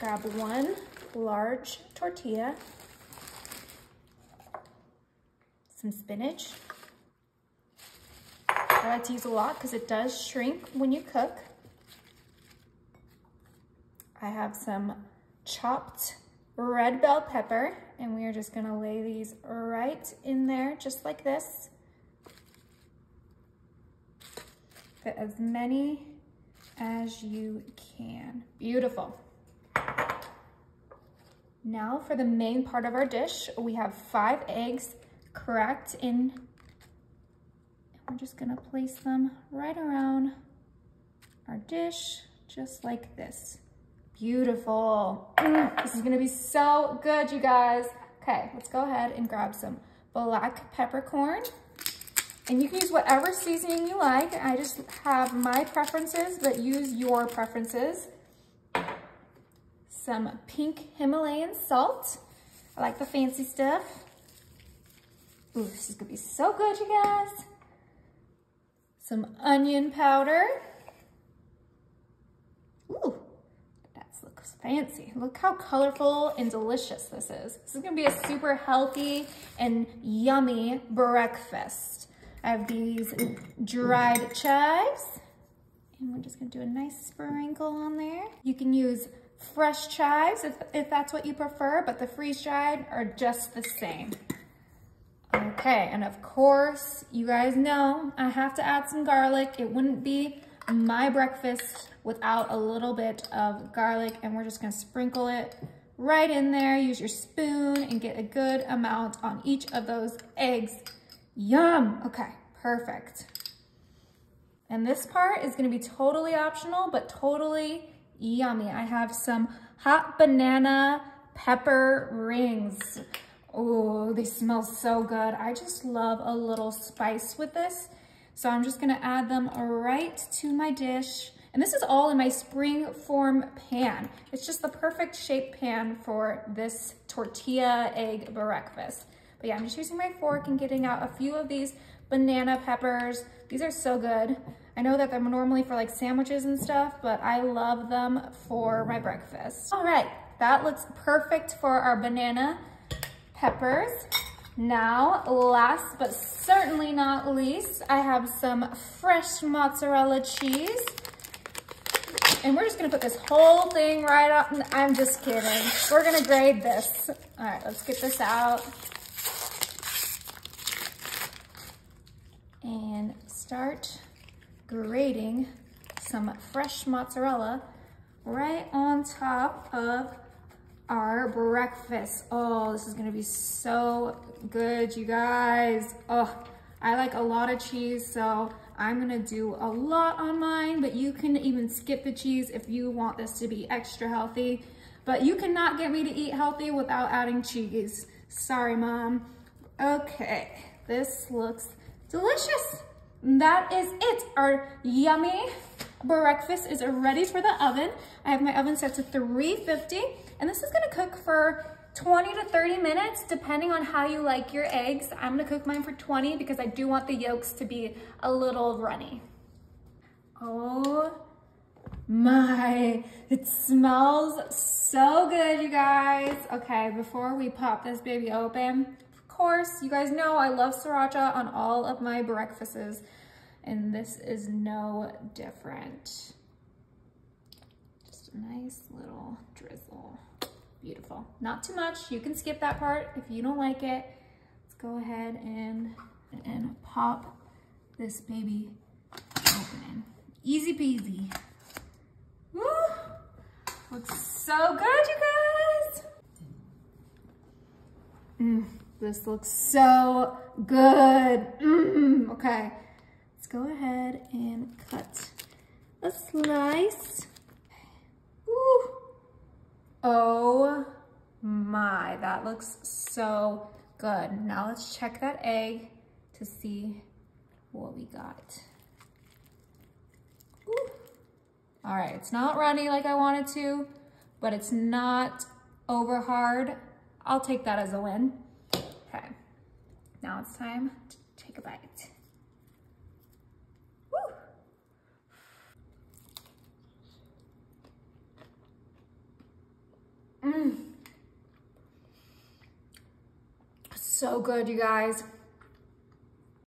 grab one large tortilla, some spinach. I like to use a lot because it does shrink when you cook. I have some chopped red bell pepper, and we are just gonna lay these right in there, just like this. Fit as many as you can. Beautiful. Now for the main part of our dish, we have 5 eggs cracked in. We're just gonna place them right around our dish, just like this. Beautiful. This is gonna be so good, you guys. Okay, let's go ahead and grab some black peppercorn. And you can use whatever seasoning you like. I just have my preferences, but use your preferences. Some pink Himalayan salt. I like the fancy stuff. Ooh, this is gonna be so good, you guys. Some onion powder. Ooh, that looks fancy. Look how colorful and delicious this is. This is gonna be a super healthy and yummy breakfast. I have these dried chives, and we're just gonna do a nice sprinkle on there. You can use fresh chives if that's what you prefer, but the freeze-dried are just the same. Okay, and of course, you guys know I have to add some garlic. It wouldn't be my breakfast without a little bit of garlic, and we're just gonna sprinkle it right in there. Use your spoon and get a good amount on each of those eggs. Yum, okay, perfect. And this part is gonna be totally optional, but totally yummy. I have some hot banana pepper rings. Oh, they smell so good. I just love a little spice with this. So I'm just gonna add them right to my dish. And this is all in my spring form pan. It's just the perfect shaped pan for this tortilla egg breakfast. But yeah, I'm just using my fork and getting out a few of these banana peppers. These are so good. I know that they're normally for like sandwiches and stuff, but I love them for my breakfast. All right, that looks perfect for our banana peppers. Now, last but certainly not least, I have some fresh mozzarella cheese. And we're just gonna put this whole thing right up. I'm just kidding. We're gonna grade this. All right, let's get this out. And start grating some fresh mozzarella right on top of our breakfast. Oh, this is gonna be so good, you guys. Oh, I like a lot of cheese, so I'm gonna do a lot on mine, but you can even skip the cheese if you want this to be extra healthy. But you cannot get me to eat healthy without adding cheese. Sorry, Mom. Okay, this looks delicious. That is it. Our yummy breakfast is ready for the oven. I have my oven set to 350, and this is gonna cook for 20 to 30 minutes, depending on how you like your eggs. I'm gonna cook mine for 20 because I do want the yolks to be a little runny. Oh my, it smells so good, you guys. Okay, before we pop this baby open, of course, you guys know I love sriracha on all of my breakfasts, and this is no different. Just a nice little drizzle. Beautiful. Not too much. You can skip that part if you don't like it. Let's go ahead and pop this baby open. Easy peasy. Woo! Looks so good, you guys. This looks so good. Okay, let's go ahead and cut a slice. Woo! Oh my, that looks so good. Now let's check that egg to see what we got. Ooh. All right, it's not runny like I wanted to, but it's not over hard. I'll take that as a win. Okay, now it's time to take a bite. Woo. So good, you guys.